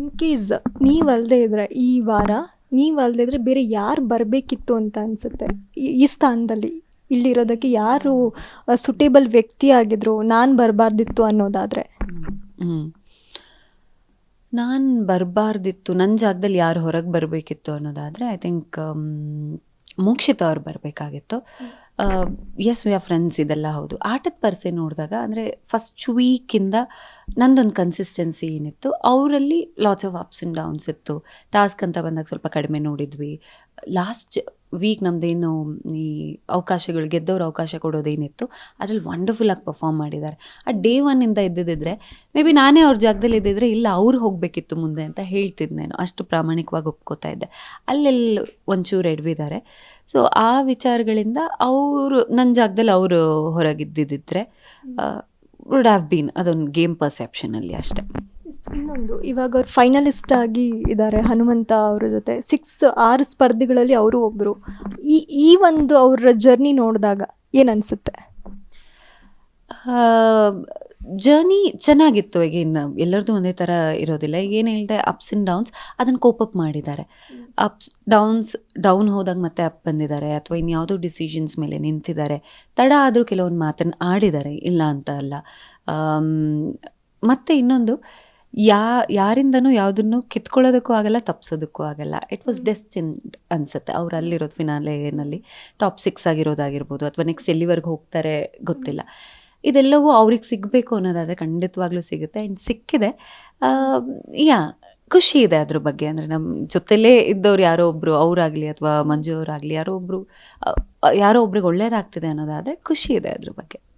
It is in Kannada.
ಇನ್ ಕೇಸ್ ನೀವಲ್ಲದೆ ಇದ್ರೆ ಈ ವಾರ ನೀವಲ್ಲದೆ ಇದ್ರೆ ಬೇರೆ ಯಾರು ಬರಬೇಕಿತ್ತು ಅಂತ ಅನ್ಸುತ್ತೆ ಈ ಸ್ಥಾನದಲ್ಲಿ ಇಲ್ಲಿರೋದಕ್ಕೆ ಯಾರು ಸುಟೇಬಲ್ ವ್ಯಕ್ತಿ ಆಗಿದ್ರು ನಾನು ಬರಬಾರ್ದಿತ್ತು ಅನ್ನೋದಾದ್ರೆ? ನಾನು ಬರಬಾರ್ದಿತ್ತು, ನನ್ನ ಜಾಗದಲ್ಲಿ ಯಾರು ಹೊರಗೆ ಬರಬೇಕಿತ್ತು ಅನ್ನೋದಾದರೆ ಐ ಥಿಂಕ್ ಮೋಕ್ಷಿತ ಅವ್ರು ಬರಬೇಕಾಗಿತ್ತು. ಎಸ್ ವಿ ಆರ್ ಫ್ರೆಂಡ್ಸ್, ಇದೆಲ್ಲ ಹೌದು. ಆಟದ ಪರ್ಸೆ ನೋಡಿದಾಗ ಅಂದರೆ ಫಸ್ಟ್ ವೀಕಿಂದ ನಂದೊಂದು ಕನ್ಸಿಸ್ಟೆನ್ಸಿ ಏನಿತ್ತು, ಅವರಲ್ಲಿ lots of ups and downs ಇತ್ತು. ಟಾಸ್ಕ್ ಅಂತ ಬಂದಾಗ ಸ್ವಲ್ಪ ಕಡಿಮೆ ನೋಡಿದ್ವಿ. ಲಾಸ್ಟ್ ವೀಕ್ ನಮ್ಮದೇನು ಈ ಅವಕಾಶಗಳು ಗೆದ್ದವ್ರು ಅವಕಾಶ ಕೊಡೋದೇನಿತ್ತು ಅದರಲ್ಲಿ ವಂಡರ್ಫುಲ್ಲಾಗಿ ಪರ್ಫಾರ್ಮ್ ಮಾಡಿದ್ದಾರೆ. ಆ ಡೇ ಒನ್ನಿಂದ ಇದ್ದಿದ್ದರೆ ಮೇ ಬಿ ನಾನೇ ಅವ್ರ ಜಾಗದಲ್ಲಿ ಇದ್ದಿದ್ರೆ ಇಲ್ಲ ಅವ್ರು ಹೋಗಬೇಕಿತ್ತು ಮುಂದೆ ಅಂತ ಹೇಳ್ತಿದ್ನೇನು, ಅಷ್ಟು ಪ್ರಾಮಾಣಿಕವಾಗಿ ಒಪ್ಕೋತಾ ಇದ್ದೆ. ಅಲ್ಲೆಲ್ಲಿ ಒಂಚೂರು ಎಡವಿದ್ದಾರೆ. ಸೊ ಆ ವಿಚಾರಗಳಿಂದ ಅವರು ನನ್ನ ಜಾಗದಲ್ಲಿ ಅವರು ಹೊರಗಿದ್ದಿದ್ದರೆ ವುಡ್ ಹ್ಯಾವ್ ಬೀನ್ ಅದೊಂದು ಗೇಮ್ ಪರ್ಸೆಪ್ಷನಲ್ಲಿ ಅಷ್ಟೇ. ಇನ್ನೊಂದು, ಇವಾಗ ಅವ್ರು ಫೈನಲಿಸ್ಟ್ ಆಗಿ ಇದ್ದಾರೆ ಹನುಮಂತ ಅವ್ರ ಜೊತೆ 6 ಸ್ಪರ್ಧೆಗಳಲ್ಲಿ ಅವರು ಒಬ್ಬರು. ಈ ಒಂದು ಅವರ ಜರ್ನಿ ನೋಡಿದಾಗ ಏನನ್ಸುತ್ತೆ? ಜರ್ನಿ ಚೆನ್ನಾಗಿತ್ತು. ಈಗೇನು ಎಲ್ಲರದ್ದು ಒಂದೇ ಥರ ಇರೋದಿಲ್ಲ. ಏನು ಹೇಳಿದೆ, ಅಪ್ಸ್ ಆ್ಯಂಡ್ ಡೌನ್ಸ್ ಅದನ್ನು ಕೋಪಪ್ ಮಾಡಿದ್ದಾರೆ. ಡೌನ್ ಹೋದಾಗ ಮತ್ತೆ ಅಪ್ ಬಂದಿದ್ದಾರೆ, ಅಥವಾ ಇನ್ಯಾವುದೋ ಡಿಸಿಷನ್ಸ್ ಮೇಲೆ ನಿಂತಿದ್ದಾರೆ. ತಡ ಆದರೂ ಕೆಲವೊಂದು ಮಾತನ್ನು ಆಡಿದ್ದಾರೆ, ಇಲ್ಲ ಅಂತ ಅಲ್ಲ. ಮತ್ತು ಇನ್ನೊಂದು, ಯಾರಿಂದನೂ ಯಾವುದನ್ನು ಕಿತ್ಕೊಳ್ಳೋದಕ್ಕೂ ಆಗಲ್ಲ, ತಪ್ಪಿಸೋದಕ್ಕೂ ಆಗಲ್ಲ. ಇಟ್ ವಾಸ್ ಡೆಸ್ಟಿನ್ಡ್ ಅನಿಸುತ್ತೆ. ಅವ್ರು ಅಲ್ಲಿರೋದು ಫಿನಾಲೆನಲ್ಲಿ ಟಾಪ್ 6 ಆಗಿರೋದಾಗಿರ್ಬೋದು, ಅಥವಾ ನೆಕ್ಸ್ಟ್ ಎಲ್ಲಿವರೆಗೆ ಹೋಗ್ತಾರೆ ಗೊತ್ತಿಲ್ಲ. ಇದೆಲ್ಲವೂ ಅವ್ರಿಗೆ ಸಿಗಬೇಕು ಅನ್ನೋದಾದರೆ ಖಂಡಿತವಾಗ್ಲೂ ಸಿಗುತ್ತೆ. ಆ್ಯಂಡ್ ಸಿಕ್ಕಿದೆ. ಖುಷಿ ಇದೆ ಅದ್ರ ಬಗ್ಗೆ. ಅಂದರೆ ನಮ್ಮ ಜೊತೆಲೇ ಇದ್ದವ್ರು ಯಾರೋ ಒಬ್ಬರು ಅವರಾಗಲಿ ಅಥವಾ ಮಂಜು ಅವರಾಗಲಿ ಯಾರೋ ಒಬ್ರಿಗೆ ಒಳ್ಳೇದಾಗ್ತಿದೆ ಅನ್ನೋದಾದರೆ ಖುಷಿ ಇದೆ ಅದ್ರ ಬಗ್ಗೆ.